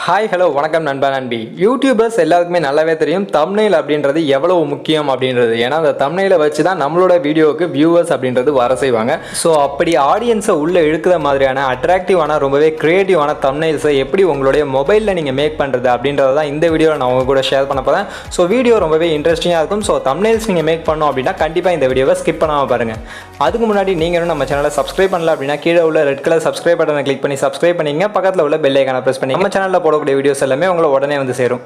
Hi hello வணக்கம் நண்பா நண்பி. YouTubers எல்லாருக்குமே நல்லாவே தெரியும் தம்ப்நெயில் அப்படின்றது எவ்வளவு முக்கியம் அப்படின்றது. ஏன்னா அந்த தம்ப்நெயிலை வச்சு தான் நம்மளோட வீடியோவுக்கு வியூவர்ஸ் அப்படின்றது வர செய்வாங்க. ஸோ அப்படி ஆடியன்ஸை உள்ளே இழுக்கிற மாதிரியான அட்ராக்டிவான ரொம்பவே க்ரியேட்டிவான தம்ப்நெயில்ஸை எப்படி உங்களுடைய மொபைலில் நீங்கள் மேக் பண்ணுறது அப்படின்றது தான் இந்த வீடியோவில் நான் உங்க கூட ஷேர் பண்ண போகிறேன். ஸோ வீடியோ ரொம்பவே இன்ட்ரெஸ்டிங்காக இருக்கும். ஸோ தம்ப்நெயில்ஸ் நீங்கள் மேக் பண்ணோம் அப்படின்னா கண்டிப்பாக இந்த வீடியோவை ஸ்கிப் பண்ணாமல் பாருங்கள். அதுக்கு முன்னாடி நீங்கள் நம்ம சேனலை சப்ஸ்கிரைப் பண்ணல அப்படின்னா கீழே உள்ள ரெட் கலர் சப்ஸ்கிரைப் பட்டனை கிளிக் பண்ணி சப்ஸ்கிரைப் பண்ணிங்க. பக்கத்தில் உள்ள பெல் ஐகானை ப்ரெஸ் பண்ணி நம்ம சேனலில் போடக்கூடிய வீடியோஸ் எல்லாமே உங்களை உடனே வந்து சேரும்.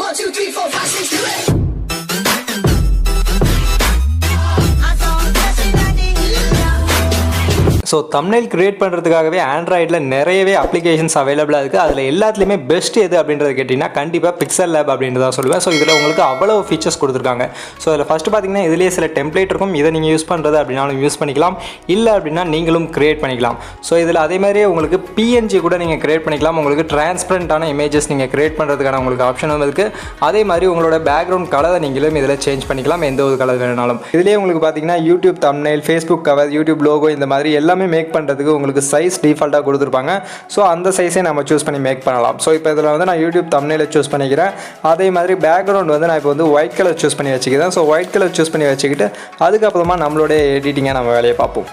1 2 3 4 5 6 7 ஸோ தம்ப்நெயில் கிரியேட் பண்ணுறதுக்காகவே ஆண்ட்ராய்டில் நிறையவே அப்ளிகேஷன்ஸ் அவைலபிளாக இருக்குது. அதில் எல்லாத்துலேயுமே பெஸ்ட் எது அப்படின்றது கேட்டிங்கன்னா கண்டிப்பாக பிக்சல் லேப் அப்படின்றத சொல்லுவேன். ஸோ இதில் உங்களுக்கு அவ்வளோ ஃபீச்சர்ஸ் கொடுத்துருக்காங்க. ஸோ அதில் ஃபஸ்ட்டு பார்த்தீங்கன்னா இதுலேயே சில டெம்ப்ளேட் இருக்கும். இதை நீங்கள் யூஸ் பண்ணுறது அப்படின்னாலும் யூஸ் பண்ணிக்கலாம், இல்லை அப்படின்னா நீங்களும் கிரியேட் பண்ணிக்கலாம். ஸோ இதில் அதே மாதிரியே உங்களுக்கு பிஎன்ஜி கூட நீங்கள் கிரியேட் பண்ணிக்கலாம். உங்களுக்கு டிரான்ஸ்பரண்டான இமேஜஸ் நீங்கள் கிரியேட் பண்ணுறதுக்கான உங்களுக்கு ஆப்ஷனும் இருக்குது. அதே மாதிரி உங்களோட பேக்ரவுண்ட் கலரை நீங்களும் இதில் சேஞ்ச் பண்ணிக்கலாம், எந்த ஒரு கலர் வேணாலும். இதுலேயே உங்களுக்கு பார்த்தீங்கன்னா YouTube thumbnail, Facebook cover, YouTube logo இந்த மாதிரி எல்லாமே மேக் பண்ணுறதுக்கு உங்களுக்கு சைஸ் டிஃபால்ட்டாக கொடுத்துருப்பாங்க. ஸோ அந்த சைஸே நம்ம சூஸ் பண்ணி மேக் பண்ணலாம். ஸோ இப்போ இதில் வந்து நான் யூடியூப் தம்ப்நெயிலை சூஸ் பண்ணிக்கிறேன். அதே மாதிரி பேக்ரவுண்ட் வந்து நான் இப்போ வந்து ஒயிட் கலர் சூஸ் பண்ணி வச்சுக்கிறேன். ஸோ ஒயிட் கலர் சூஸ் பண்ணி வச்சுக்கிட்டு அதுக்கப்புறமா நம்மளுடைய எடிட்டிங்கை நம்ம வேலையை பார்ப்போம்.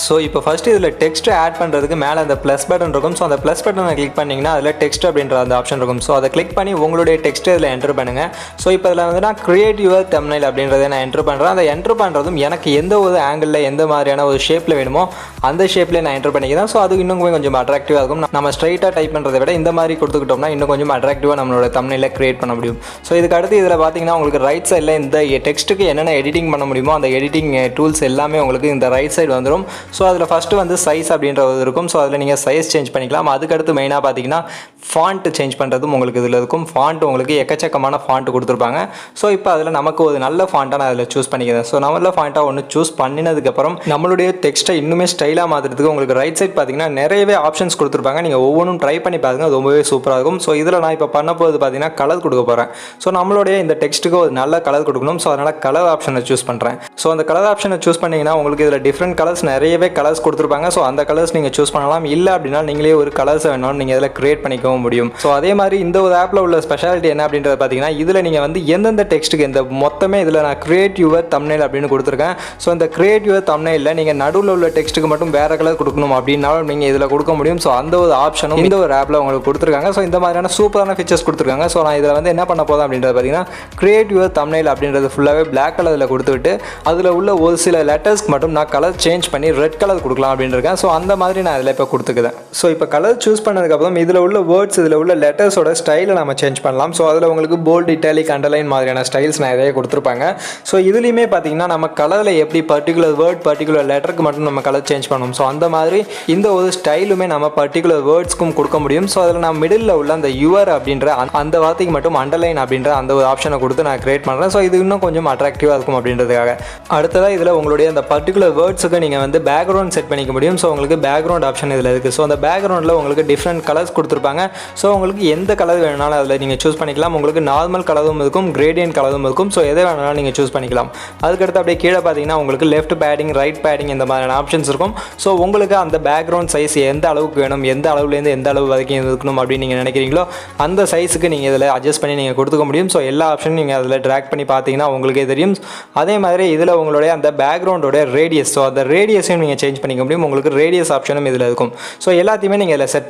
ஸோ இப்போ ஃபஸ்ட்டு இதில் டெக்ஸ்ட்டு ஆட் பண்ணுறதுக்கு மேலே அந்த ப்ளஸ் பட்டன் இருக்கும். ஸோ அந்த ப்ளஸ் பட்டனை கிளிக் பண்ணிங்கன்னா அதில் டெக்ஸ்ட் அப்படின்ற அந்த ஆப்ஷன் இருக்கும். ஸோ அதை கிளிக் பண்ணி உங்களுடைய டெக்ஸ்ட்டை இதில் என்ட்ரு பண்ணுங்கள். ஸோ இப்போ இதில் வந்து நான் கிரியேட் யுவர் தம்ப்நெயில் அப்படின்றத நான் என்ட்ரு பண்ணுறேன். அதை என்ட்ரு பண்ணுறதும் எனக்கு எந்த ஒரு ஆங்கிளில் எந்த மாதிரியான ஒரு ஷேப்பில் வேணுமோ அந்த ஷேப்பில் நான் என்ட்ரு பண்ணிக்கிறேன். ஸோ அது இன்னும் கொஞ்சம் அட்ராக்டிவாக இருக்கும். நம்ம ஸ்ட்ரைட்டாக டைப் பண்ணுறதை விட இந்த மாதிரி கொடுத்துக்கிட்டோம்னா இன்னும் கொஞ்சம் அட்ராக்டிவாக நம்மளோட தம்ப்நெயிலை கிரியேட் பண்ண முடியும். ஸோ இதுக்கு அடுத்து இதில் பார்த்தீங்கன்னா உங்களுக்கு ரைட் சைடில் இந்த டெக்ஸ்ட்டுக்கு என்னென்ன எடிட்டிங் பண்ண முடியுமோ அந்த எடிட்டிங் டூல்ஸ் எல்லாமே உங்களுக்கு இந்த ரைட் சைடு வந்துடும். ஸோ அதில் ஃபஸ்ட்டு வந்து சைஸ் அப்படின்றது இருக்கும். ஸோ அதில் நீங்கள் சைஸ் சேஞ்ச் பண்ணிக்கலாம். அதுக்கடுத்து மெயினாக பார்த்தீங்கன்னா ஃபாண்ட் சேஞ்ச் பண்ணுறதும் உங்களுக்கு இதில் இருக்கும். ஃபாண்ட் உங்களுக்கு எக்கச்சக்கமான ஃபாண்ட் கொடுத்துருப்பாங்க. ஸோ இப்போ அதில் நமக்கு ஒரு நல்ல ஃபாண்ட்டாக நான் அதில் சூஸ் பண்ணிக்கிறேன். ஸோ நல்ல ஃபாண்ட்டாக ஒன்று சூஸ் பண்ணினதுக்கப்புறம் நம்மளுடைய டெக்ஸ்ட்டை இன்னுமே ஸ்டைலாக மாற்றுறதுக்கு உங்களுக்கு ரைட் சைட் பார்த்தீங்கன்னா நிறையவே ஆப்ஷன்ஸ் கொடுத்துருப்பாங்க. நீங்கள் ஒவ்வொன்றும் ட்ரை பண்ணி பாருங்க, ரொம்பவே சூப்பராக இருக்கும். ஸோ இதில் நான் இப்போ பண்ண போகிறது பார்த்தீங்கன்னா கலர் கொடுக்க போகிறேன். ஸோ நம்மளுடைய இந்த டெக்ஸ்ட்டுக்கு ஒரு நல்ல கலர் கொடுக்கணும். ஸோ அதனால் கலர் ஆப்ஷனை சூஸ் பண்ணுறேன். ஸோ அந்த கலர் ஆப்ஷனை சூஸ் பண்ணிங்கன்னா உங்களுக்கு இதில் டிஃப்ரெண்ட் கலர்ஸ் நிறையவே கலர்ஸ் கொடுத்துருப்பாங்க. ஸோ அந்த கலர்ஸ் நீங்கள் சூஸ் பண்ணலாம். இல்லை அப்படின்னா நீங்களே ஒரு கலர்ஸ் வேணும் நீங்கள் இதில் கிரியேட் பண்ணிக்கவும் முடியும். ஸோ அதே மாதிரி இந்த ஒரு ஆப்பில் உள்ள ஸ்பெஷாலிட்டி என்ன அப்படின்றது பார்த்தீங்கன்னா இதில் நீங்கள் வந்து எந்தெந்த டெக்ஸ்ட்டுக்கு இந்த மொத்தமே இதில் நான் கிரியேட் யுவர் தம்ப்நெயில் அப்படின்னு கொடுத்துருக்கேன். ஸோ இந்த கிரியேட் யுவர் தம்ப்நெயிலில் நீங்கள் நடுவில் உள்ள டெக்ஸ்ட்டுக்கு மட்டும் வேறு கலர் கொடுக்கணும் அப்படின்னாலும் நீங்கள் இதில் கொடுக்க முடியும். ஸோ அந்த ஒரு ஆப்ஷனும் இந்த ஒரு ஆப்பில் உங்களுக்கு கொடுத்துருக்காங்க. ஸோ இந்த மாதிரியான சூப்பரான ஃபீச்சர்ஸ் கொடுத்துருக்காங்க. ஸோ நான் இதில் வந்து என்ன பண்ண போதும் அப்படின்றது பார்த்தீங்கன்னா கிரியேட் யுவர் தம்ப்நெயில் அப்படின்றது ஃபுல்லாகவே பிளாக் கலரில் கொடுத்துவிட்டு அதில் உள்ள ஒரு சில லெட்டர்ஸ்க்கு மட்டும் நான் கலர் சேஞ்ச் பண்ணி ரெட் கலர் கொடுக்கலாம் அப்படின்னு இருக்கேன். ஸோ அந்த மாதிரி நான் இதில் இப்போ கொடுத்துக்கிறேன். ஸோ இப்போ கலர் சூஸ் பண்ணதுக்கப்புறம் இதில் உள்ள வேர்ட்ஸ், இதில் உள்ள லெட்டர்ஸோட ஸ்டைலை நம்ம சேஞ்ச் பண்ணலாம். ஸோ அதில் உங்களுக்கு போல்ட், இட்டாலிக், அண்டர்லைன் மாதிரியான ஸ்டைல்ஸ் நிறைய கொடுத்துருப்பாங்க. ஸோ இதுலேயுமே பார்த்தீங்கன்னா நம்ம கலரில் எப்படி பர்டிகுலர் வேர்ட், பர்டிகுலர் லெட்டருக்கு மட்டும் நம்ம கலர் சேஞ்ச் பண்ணுவோம். ஸோ அந்த மாதிரி இந்த ஒரு ஸ்டைலுமே நம்ம பர்டிகுலர் வேர்ட்ஸ்க்கும் கொடுக்க முடியும். ஸோ அதில் நான் மிடில் உள்ள அந்த யுவர் அப்படின்ற அந்த வார்த்தைக்கு மட்டும் அண்டர்லைன் அப்படின்ற அந்த ஒரு ஆப்ஷனை கொடுத்து நான் கிரியேட் பண்ணுறேன். ஸோ இது இன்னும் கொஞ்சம் அட்ராக்டிவாக இருக்கும் அப்படின்றதுக்காக. அடுத்ததாக இதில் உங்களுடைய அந்த பர்டிகுலர் வேர்ட்ஸுக்கு நீங்கள் வந்து பேக்ரவுண்ட் செட் பண்ணிக்க முடியும். ஸோ உங்களுக்கு பேக்ரவுண்ட் ஆப்ஷன் இதில் இருக்குது. ஸோ அந்த பேக்ரவுண்டில் உங்களுக்கு டிஃப்ரெண்ட் கலர்ஸ் கொடுத்துருப்பாங்க. ஸோ உங்களுக்கு எந்த கலர் வேணுனாலும் அதில் நீங்கள் சூஸ் பண்ணிக்கலாம். உங்களுக்கு நார்மல் கலரும் இருக்கும், கிரேடியன்ட் கலரும் இருக்கும். ஸோ எதை வேணாலும் நீங்கள் சூஸ் பண்ணிக்கலாம். அதுக்கடுத்து அப்படியே கீழே பார்த்தீங்கன்னா உங்களுக்கு லெஃப்ட் பேடிங், ரைட் பேடிங் இந்த மாதிரியான ஆப்ஷன்ஸ் இருக்கும். ஸோ உங்களுக்கு அந்த பேக்ரவுண்ட் சைஸ் எந்த அளவுக்கு வேணும், எந்த அளவுலேருந்து எந்த அளவு வரைக்கும் இருக்கணும் அப்படின்னு நீங்கள் நினைக்கிறீங்களோ அந்த சைஸுக்கு நீங்கள் இதில் அட்ஜஸ்ட் பண்ணி நீங்கள் கொடுத்துக்க முடியும். ஸோ எல்லா ஆப்ஷனும் நீங்கள் அதில் ட்ராக் பண்ணி பார்த்தீங்கன்னா உங்களுக்கே தெரியும். அதே மாதிரி இதில் உங்களுடைய அந்த பேக்ரவுண்டோட ரேடியஸ், ஸோ அந்த ரேடியஸையும் நீங்கள் சேஞ்ச் பண்ணிக்க முடியும். உங்களுக்கு ரேடியஸ் ஆப்ஷனும் இதில் இருக்கும். ஸோ எல்லாத்தையுமே நீங்கள் இதில் செட்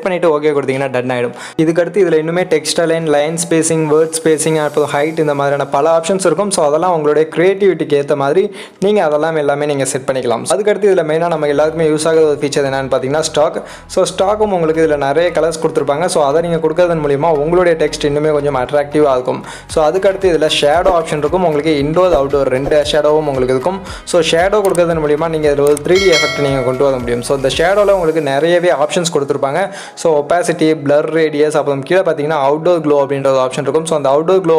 பண்ணிவிட்டு ஓகே கொடுத்தீங்கன்னா டன் ஆகிடும். இதுக்கடுத்து இதில் இன்னுமே text align, line spacing, word spacing, அப்புறம் ஹைட் இந்த மாதிரியான பல ஆப்ஷன்ஸ் இருக்கும். ஸோ அதெல்லாம் உங்களுடைய கிரியேட்டிவிட்டிக்கு ஏற்ற மாதிரி நீங்கள் அதெல்லாம் எல்லாமே நீங்கள் செட் பண்ணிக்கலாம். அதுக்கடுத்து இதில் மெயினாக நம்ம எல்லாருக்குமே யூஸ் ஆகிற ஒரு ஃபீச்சர் என்னென்னு பார்த்தீங்கன்னா ஸ்டாக். ஸோ ஸ்டாக்கும் உங்களுக்கு இதில் நிறைய கலர்ஸ் கொடுத்துருப்பாங்க. ஸோ அதை நீங்கள் கொடுக்கறதன் மூலிமா உங்களுடைய டெக்ஸ்ட் இன்னுமே கொஞ்சம் அட்ராக்டிவாக இருக்கும். ஸோ அதுக்கடுத்து இதில் ஷேடோ ஆப்ஷன் இருக்கும். உங்களுக்கு இன்டோர், அவுட்டோர் ரெண்டு ஷேடோவும் உங்களுக்கு இருக்கும். ஸோ ஷேடோ கொடுக்கறதன் மூலிமா நீங்கள் இதில் ஒரு 3D எஃபெக்ட் நீங்கள் கொண்டு வர முடியும். ஸோ இந்த ஷேடோவில் உங்களுக்கு நிறையவே ஆப்ஷன்ஸ் கொடுத்துருப்பாங்க. ஸோ ஒப்பாசிட்டி, பிளர் ரேடியஸ், அப்புறம் கீழே பார்த்தீங்கன்னா அவுட்டோர் க்ளோ அப்படின்ற ஒரு ஆப்ஷன் இருக்கும். ஸோ அந்த அவுட்டோர் க்ளோ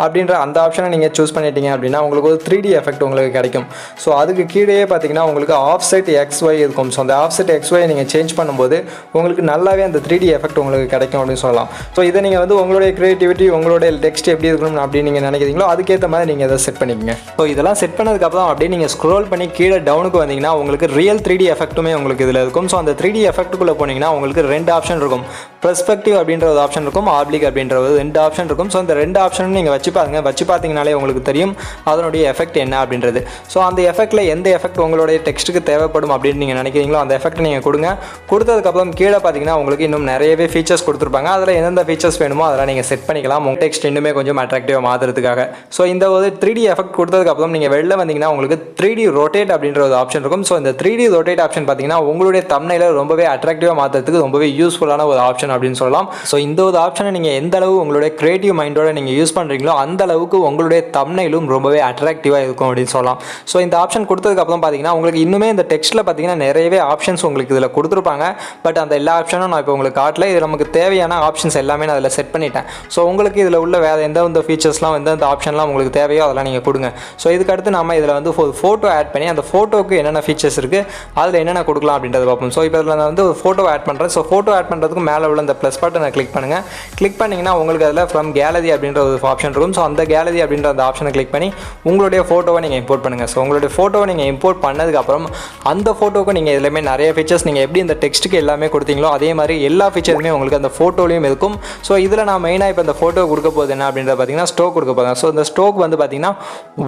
அப்படின்ற அந்த ஆப்ஷனை நீங்கள் சூஸ் பண்ணிட்டீங்க அப்படின்னா உங்களுக்கு ஒரு 3D எஃபெக்ட் உங்களுக்கு கிடைக்கும். ஸோ அதுக்கு கீழே பார்த்தீங்கன்னா உங்களுக்கு ஆஃப் செட் XY இருக்கும். ஸோ அந்த ஆஃப் செட் XY நீங்கள் சேஞ்ச் பண்ணும்போது உங்களுக்கு நல்லாவே அந்த 3D எஃபெக்ட் உங்களுக்கு கிடைக்கும் அப்படின்னு சொல்லலாம். ஸோ இதை நீங்கள் வந்து உங்களுடைய கிரியேட்டிவிட்டி, உங்களுடைய டெக்ஸ்ட் எப்படி இருக்கணும் அப்படின்னு நீங்கள் நினைக்கிறீங்களோ அதுக்கேற்ற மாதிரி நீங்கள் இதை செட் பண்ணிக்கங்க. ஸோ இதெல்லாம் செட் பண்ணதுக்கப்புறம் அப்படியே நீங்கள் ஸ்க்ரோல் பண்ணி கீழே டவுனுக்கு வந்தீங்கன்னா உங்களுக்கு ரியல் 3D எஃபெக்ட்டுமே உங்களுக்கு இதில் இருக்கும். ஸோ அந்த 3D எஃபெக்ட்டுக்குள்ளே போனீங்கன்னா உங்களுக்கு ரெண்டு ஆப்ஷன் இருக்கும். பெர்ஸ்பெக்டிவ் அப்படின்ற ஒரு ஆப்ஷன் இருக்கும், ஆப்ளிக் அப்படின்ற ஒரு 2 ஆப்ஷன் இருக்கும். ஸோ இந்த 2 ஆப்ஷனும் நீங்கள் வச்சு பார்த்தீங்கனாலே உங்களுக்கு தெரியும் அதனுடைய எஃபெக்ட் என்ன அப்படின்றது. ஸோ அந்த எஃபெக்ட்டில் எந்த எஃபெக்ட் உங்களுடைய டெக்ஸ்ட்டுக்கு தேவைப்படும் அப்படின்னு நீங்கள் நினைக்கிறீங்களோ அந்த எஃபெக்ட் நீங்கள் கொடுங்க. கொடுத்ததுக்கப்புறம் கீழே பார்த்தீங்கன்னா உங்களுக்கு இன்னும் நிறையவே ஃபீச்சர்ஸ் கொடுத்துருப்பாங்க. அதில் எந்தெந்த ஃபீச்சர்ஸ் வேணுமோ அதெல்லாம் நீங்கள் செட் பண்ணிக்கலாம் உங்கள் டெக்ஸ்ட் இன்னுமே கொஞ்சம் அட்ராக்டிவாக மாற்றுறதுக்காக. ஸோ இந்த ஒரு 3D எஃபெக்ட் கொடுத்ததுக்கப்புறம் நீங்கள் வெளில வந்தீங்கன்னா உங்களுக்கு 3D ரொட்டேட் அப்படின்ற ஒரு ஆப்ஷன் இருக்கும். ஸோ இந்த 3D ரொட்டேட் ஆப்ஷன் பார்த்தீங்கன்னா உங்களுடைய தம்ப்நெயிலை ரொம்பவே அட்ராக்டிவாக மாற்றுறதுக்கு ரொம்பவே யூஸ்ஃபுல்லான ஒரு ஆப்ஷன் அப்படின்னு சொல்லலாம். ஸோ இந்த ஒரு ஆப்ஷனை நீங்கள் எந்த அளவு உங்களுடைய கிரியேட்டிவ் மைண்டோட நீங்கள் யூஸ் பண்ணுறீங்களோ அந்த அளவுக்கு உங்களுடைய தம்ப்நெயிலும் ரொம்பவே அட்ராக்டிவாக இருக்கும் அப்படின்னு சொல்லலாம். ஸோ இந்த ஆப்ஷன் கொடுத்ததுக்கப்புறம் பார்த்தீங்கன்னா உங்களுக்கு இன்னுமே இந்த டெக்ஸ்ட்டில் பார்த்தீங்கன்னா நிறையவே ஆப்ஷன்ஸ் உங்களுக்கு இதில் கொடுத்துருப்பாங்க. பட் அந்த எல்லா ஆப்ஷனும் நான் இப்போ உங்களுக்கு காட்டல. இது நமக்கு தேவையான ஆப்ஷன்ஸ் எல்லாமே நான் அதில் செட் பண்ணிட்டேன். ஸோ உங்களுக்கு இதில் உள்ள வேறு எந்தெந்த ஃபீச்சர்ஸ்லாம் எந்தெந்த ஆப்ஷன்லாம் உங்களுக்கு தேவையோ அதெல்லாம் நீங்கள் கொடுங்க. ஸோ இதுக்கடுத்து நம்ம இதில் வந்து ஒரு ஃபோட்டோ ஆட் பண்ணி அந்த ஃபோட்டோக்கு என்னென்ன ஃபீச்சர்ஸ் இருக்குது அதில் என்னென்ன கொடுக்கலாம் அப்படின்றத பார்ப்போம். ஸோ இப்போ இதில் நான் வந்து ஒரு ஃபோட்டோ ஆட் பண்ணுறேன். ஸோ ஃபோட்டோ ஆட் பண்ணுறதுக்கு மேலே உள்ள இந்த ப்ளஸ் பட்டனை கிளிக் பண்ணுங்கள். கிளிக் பண்ணிங்கன்னா உங்களுக்கு அதில் ஃப்ரம் கேலரி அப்படின்ற ஒரு ஆப்ஷன் இருக்கும். ஸோ அந்த கேலரி அப்படின்ற அந்த ஆப்ஷனை கிளிக் பண்ணி உங்களுடைய ஃபோட்டோவை நீங்கள் இம்போர்ட் பண்ணுங்கள். ஸோ உங்களுடைய ஃபோட்டோவை நீங்கள் இம்போர்ட் பண்ணதுக்கப்புறம் அந்த ஃபோட்டோவுக்கு நீங்கள் எல்லாமே நிறைய ஃபீச்சர்ஸ் நீங்கள் எப்படி இந்த டெக்ஸ்ட்டுக்கு எல்லாமே கொடுத்தீங்களோ அதே மாதிரி எல்லா ஃபீச்சருமே உங்களுக்கு அந்த ஃபோட்டோலையும் இருக்கும். ஸோ இதில் நான் மெயினாக இப்போ இந்த ஃபோட்டோ கொடுக்க போகுது என்ன அப்படின்றத பார்த்தீங்கன்னா ஸ்ட்ரோக் கொடுக்க போகிறேன். ஸோ இந்த ஸ்ட்ரோக் வந்து பார்த்தீங்கன்னா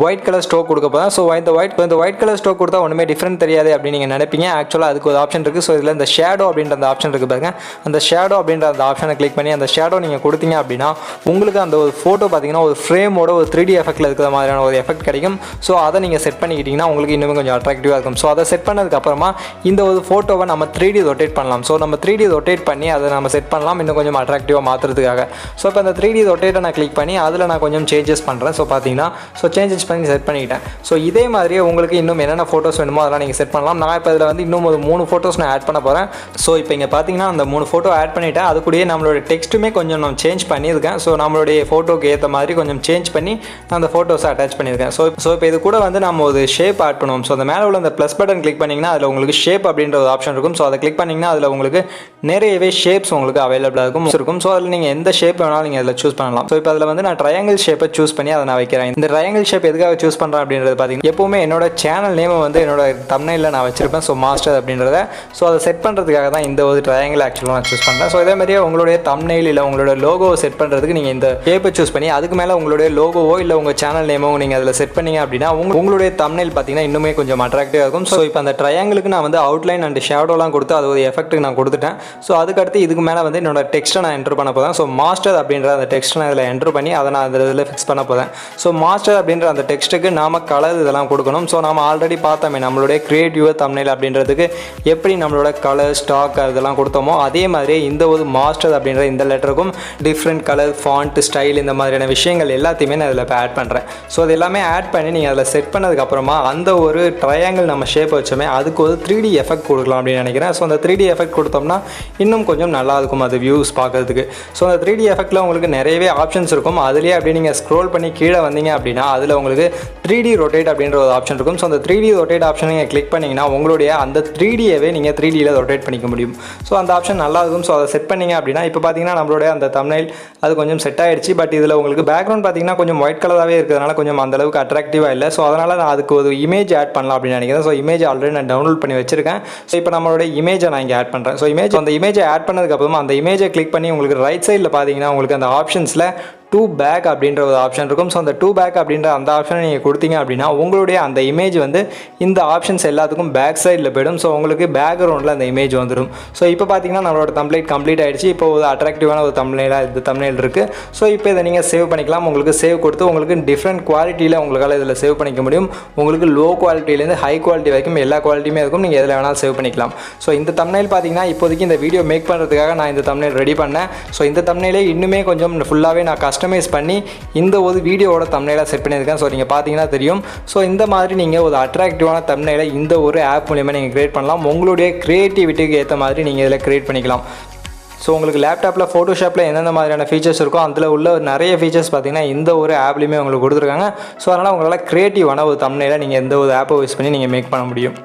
ஒயிட் கலர் ஸ்ட்ரோக் கொடுக்க போகிறேன். ஸோ இந்த ஒயிட் கலர் ஸ்ட்ரோக் கொடுத்தா ஒன்றுமே டிஃப்ரெண்ட் தெரியாது அப்படின்னு நீங்கள் நினைப்பீங்க. ஆக்சுவலாக அதுக்கு ஒரு ஆப்ஷன் இருக்குது. ஸோ இதில் இந்த ஷேடோ அப்படின்ற அந்த ஆப்ஷன் இருக்குது பாருங்க. அந்த ஷேடோ அப்படின்ற அந்த ஆப்ஷனை கிளிக் பண்ணி அந்த ஷேடோ நீங்கள் கொடுத்தீங்க அப்படின்னா உங்களுக்கு அந்த ஒரு ஃபோட்டோ பார்த்தீங்கன்னா ஒரு ஃப்ரேமோட ஒரு 3D எஃபெக்ட்டில் இருக்கிற மாதிரியான ஒரு எஃபெக்ட் கிடைக்கும். ஸோ அதை நீங்கள் செட் பண்ணிக்கிட்டிங்கன்னா உங்களுக்கு இன்னுமே கொஞ்சம் அட்ராக்டிவாக இருக்கும். ஸோ அதை செட் பண்ணதுக்கப்புறமா இந்த ஒரு ஃபோட்டோவை நம்ம 3D ரொட்டேட் பண்ணலாம். ஸோ நம்ம 3D ரொட்டேட் பண்ணி அதை நம்ம செட் பண்ணலாம் இன்னும் கொஞ்சம் அட்ராக்டிவாக மாற்றுறதுக்காக. ஸோ இப்போ அந்த 3D ரொட்டேட்டை நான் கிளிக் பண்ணி அதில் நான் கொஞ்சம் சேஞ்சஸ் பண்ணுறேன். ஸோ பார்த்தீங்கன்னா சேஞ்சஸ் பண்ணி செட் பண்ணிக்கிட்டேன். ஸோ இதே மாதிரியே உங்களுக்கு இன்னும் என்னென்ன ஃபோட்டோஸ் வேணுமோ அதெல்லாம் நீங்கள் செட் பண்ணலாம். நான் இப்போ இதில் வந்து இன்னும் ஒரு 3 ஃபோட்டோஸ் நான் ஆட் பண்ண போகிறேன். ஸோ இப்போ இங்கே பார்த்தீங்கன்னா அந்த 3 ஃபோட்டோ ஆட் பண்ணிவிட்டேன். அது கூடயே நம்மளோட டெக்ஸ்ட்டுமே கொஞ்சம் நான் சேஞ்ச் பண்ணியிருக்கேன். ஸோ நம்மளுடைய ஃபோட்டோக்கு ஏற்ற மாதிரி கொஞ்சம் சேஞ்ச் பண்ணி நான் அந்த ஃபோட்டோஸை அட்டாச் பண்ணியிருக்கேன். ஸோ இப்போ இது கூட வந்து நம்ம ஒரு ஷேப் ஆட் பண்ணுவோம். ஸோ அந்த மேலே உள்ள அந்த ப்ளஸ் பட்டன் கிளிக் பண்ணிங்கன்னா அதில் உங்களுக்கு ஷேப் அப்படின்ற ஒரு ஆப்ஷன் இருக்கும். ஸோ அதை கிளிக் பண்ணிங்கன்னா அதில் உங்களுக்கு நிறையவே ஷேப்ஸ் உங்களுக்கு அவைலபிளாக இருக்கும். ஸோ அதில் நீங்கள் எந்த ஷேப் வேணாலும் நீங்கள் அதில் சூஸ் பண்ணலாம். ஸோ இப்போ அதில் வந்து நான் ட்ரையாங்கிள் ஷேப்பை சூஸ் பண்ணி அதை நான் வைக்கிறேன். இந்த ட்ரையாங்கிள் ஷேப் எதுக்காக சூஸ் பண்ணுறேன் அப்படின்றது பார்த்தீங்கன்னா எப்போவுமே என்னோட சேனல் நேமை வந்து என்னோட தம்ப்நெயிலில் நான் வச்சிருப்பேன். ஸோ மாஸ்டர் அப்படின்றத ஸோ அதை செட் பண்ணுறதுக்காக தான் இந்த ஒரு ட்ரையாங்கிள் ஆக்சுவலாக நான் சூஸ் பண்ணுறேன். ஸோ இதே மாதிரியே உங்களுடைய தம்ப்நெயில் இல்லை உங்களோட லோகோவை செட் பண்ணுறதுக்கு நீங்கள் இந்த ஷேப்பை சூஸ் பண்ணி அதுக்கு மேலே உங்களுடைய லோகோவோ இல்லை உங்கள் சேனல் நேமோ நீங்கள் அதில் செட் பண்ணீங்க அப்படின்னா உங்களுடைய தம்ப்நெயில் பார்த்தீங்கன்னா இன்னுமே கொஞ்சம் அட்ராக்டிவாக இருக்கும். ஸோ இப்போ அந்த ட்ரையாங்கிளுக்கு நான் வந்து அவுட்லைன் அண்ட் ஷேடோலாம் கொடுத்து அது ஒரு எஃபெக்ட்டுக்கு நான் கொடுத்துட்டேன். ஸோ அதுக்கடுத்து இதுக்கு மேலே வந்து என்னோட டெக்ஸ்ட்டை நான் என்ட்ரு பண்ண போகிறேன். ஸோ மாஸ்டர் அப்படின்ற அந்த டெக்ஸ்ட்டை நான் இதில் என்ட்ரு பண்ணி அதை நான் அந்த இதில் ஃபிக்ஸ் பண்ண போகிறேன். ஸோ மாஸ்டர் அப்படின்ற அந்த டெக்ஸ்ட்டுக்கு நாம கலர் இதெல்லாம் கொடுக்கணும். ஸோ நம்ம ஆல்ரெடி பார்த்தோமே நம்மளுடைய கிரியேட்டிவ் தம்ப்நெயில் அப்படின்றதுக்கு எப்படி நம்மளோட கலர் ஸ்டாக் இதெல்லாம் கொடுத்தோமோ அதே மாதிரி இந்த ஒரு மாஸ்டர் அப்படின்ற இந்த லெட்டருக்கும் டிஃப்ரெண்ட் கலர் ஃபாண்ட் ஸ்டைல் இந்த மாதிரியான விஷயங்கள் எல்லாத்தையுமே நான் இதில் இப்போ ஆட் பண்ணுறேன். ஸோ அது எல்லாமே ஆட் பண்ணி நீங்கள் அதில் செட் பண்ணதுக்கப்புறமா அந்த ஒரு ட்ரையாங்கிள் நம்ம ஷேப் வச்சோமே அதுக்கு ஒரு 3D எஃபெக்ட் கொடுக்கலாம் அப்படின்னு நினைக்கிறேன். ஸோ அந்த 3D எஃபெக்ட் கொடுத்தோம்னா இன்னும் கொஞ்சம் நல்லா இருக்கும் அது வியூஸ் பார்க்கறதுக்கு. ஸோ அந்த 3D எஃபெக்ட்டில் உங்களுக்கு நிறையவே ஆப்ஷன்ஸ் இருக்கும். அதுலேயே அப்படியே நீங்கள் ஸ்க்ரோல் பண்ணி கீழே வந்தீங்க அப்படின்னா அதில் உங்களுக்கு 3D ரொட்டேட் அப்படின்ற ஒரு ஆப்ஷன் இருக்கும். ஸோ அந்த 3D ரொட்டேட் ஆப்ஷனை நீங்கள் கிளிக் பண்ணிங்கன்னா உங்களுடைய அந்த 3Dயவே நீங்கள் 3Dயில் ரொட்டேட் பண்ணிக்க முடியும். ஸோ அந்த ஆப்ஷன் நல்லா இருக்கும். ஸோ அதை செட் பண்ணிங்க அப்படின்னா இப்போ பார்த்தீங்கன்னா நம்மளுடைய அந்த தம்ப்நெயில் அது கொஞ்சம் செட் ஆகிடுச்சு. பட் இதில் உங்களுக்கு பேக்ரவுண்ட் பார்த்தீங்கன்னா கொஞ்சம் ஒயிட் கலராகவே இருக்கிறதுனால கொஞ்சம் அந்தளவுக்கு அட்ராக்டிவாக இல்லை. ஸோ அதனால் நான் அதுக்கு ஒரு இமேஜ் ஆட் பண்ணலாம் அப்படின்னு நினைக்கிறேன். ஸோ இமேஜ் ஆல்ரெடி நான் டவுன்லோட் பண்ணி வச்சிருக்கேன். ஸோ இப்போ நம்மளோட இமேஜை நான் இங்கே ஆட் பண்ணுறேன். ஸோ அந்த இமேஜை ஆட் பண்ணதுக்கப்புறமா அந்த இமேஜை கிளிக் பண்ணி உங்களுக்கு ரைட் சைடில் பார்த்தீங்கன்னா உங்களுக்கு அந்த ஆப்ஷன்ஸில் டூ பேக் அப்படின்ற ஒரு ஆப்ஷன் இருக்கும். ஸோ அந்த டூ பேக் அப்படின்ற அந்த ஆப்ஷனை நீங்கள் கொடுத்தீங்க அப்படின்னா உங்களுடைய அந்த இமேஜ் வந்து இந்த ஆப்ஷன்ஸ் எல்லாத்துக்கும் பேக் சைடில் போய்டும். ஸோ உங்களுக்கு பேக்ரவுண்டில் அந்த இமேஜ் வந்துடும். ஸோ இப்போ பார்த்தீங்கன்னா நம்மளோட தம்ப்நெயில் கம்ப்ளீட் ஆகிடுச்சு. இப்போ ஒரு அட்ராக்டிவான ஒரு தம்ப்நெயிலாக இது தம்ப்நெயில் இருக்குது. ஸோ இப்போ இதை நீங்கள் சேவ் பண்ணிக்கலாம். உங்களுக்கு சேவ் கொடுத்து உங்களுக்கு டிஃப்ரெண்ட் குவாலிட்டியில் உங்களால் இதில் சேவ் பண்ணிக்க முடியும். உங்களுக்கு லோ குவாலிட்டியிலேருந்து ஹை குவாலிட்டி வரைக்கும் எல்லா குவாலிட்டியுமே இருக்கும். நீங்கள் எதில் வேணாலும் சேவ் பண்ணிக்கலாம். ஸோ இந்த தம்ப்நெயில் பார்த்தீங்கன்னா இப்போதைக்கு இந்த வீடியோ மேக் பண்ணுறதுக்காக நான் இந்த தம்ப்நெயில் ரெடி பண்ணேன். ஸோ இந்த தம்ப்நெயிலே இன்னுமே கொஞ்சம் ஃபுல்லாகவே நான் கஸ்டமைஸ் பண்ணி இந்த ஒரு வீடியோவோட தம்ப்நெயிலாக செட் பண்ணியிருக்கேன். ஸோ நீங்கள் பார்த்தீங்கன்னா தெரியும். ஸோ இந்த மாதிரி நீங்கள் ஒரு அட்ராக்டிவான தம்ப்நெயிலை இந்த ஒரு ஆப் மூலியமாக நீங்கள் கிரியேட் பண்ணலாம். உங்களுடைய க்ரியேட்டிவிட்டிக்கு ஏற்ற மாதிரி நீங்கள் இதில் கிரியேட் பண்ணிக்கலாம். ஸோ உங்களுக்கு லேப்டாப்பில் ஃபோட்டோஷாப்பில் எந்தெந்த மாதிரியான ஃபீச்சர்ஸ் இருக்கோ அதில் உள்ள நிறைய ஃபீச்சர்ஸ் பார்த்தீங்கன்னா இந்த ஒரு ஆப்லேயுமே உங்களுக்கு கொடுத்துருக்காங்க. ஸோ அதனால் உங்களால் க்ரியேட்டிவான ஒரு தம்ப்நெயிலை நீங்கள் எந்த ஒரு ஆப்பை யூஸ் பண்ணி நீங்கள் மேக் பண்ண முடியும்.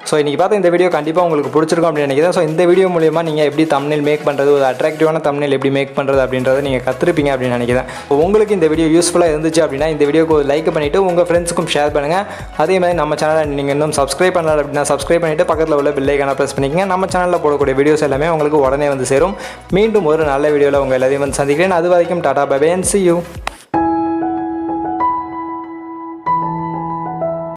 ஸோ இன்றைக்கி பார்த்த இந்த வீடியோ கண்டிப்பாக உங்களுக்கு பிடிச்சிருக்கும் அப்படின்னு நினைக்கிறேன். ஸோ இந்த வீடியோ மூலிமா நீங்கள் எப்படி தம்ப்நெயில் மேக் பண்ணுறது, ஒரு அட்ராக்டிவான தம்ப்நெயில் எப்படி மேக் பண்ணுறது அப்படின்றத நீங்கள் கற்றுருப்பீங்க அப்படின்னு நினைக்கிறேன். உங்களுக்கு இந்த வீடியோ யூஸ்ஃபுல்லாக இருந்துச்சு அப்படின்னா இந்த வீடியோக்கு ஒரு லைக் பண்ணிவிட்டு உங்கள் ஃப்ரெண்ட்ஸுக்கும் ஷேர் பண்ணுங்கள். அதே மாதிரி நம்ம சேனலை நீங்கள் இன்னும் சப்ஸ்கிரைப் பண்ணல அப்படின்னா சப்ஸ்கிரைப் பண்ணிவிட்டு பக்கத்தில் உள்ள பெல் ஐகானை ப்ரெஸ் பண்ணிக்கங்க. நம்ம சேனலில் போடக்கூடிய வீடியோஸ் எல்லாமே உங்களுக்கு உடனே வந்து சேரும். மீண்டும் ஒரு நல்ல வீடியோவில் உங்கள் எல்லாத்தையும் வந்து சந்திக்கிறேன். அது வரைக்கும் tata bye bye and see you.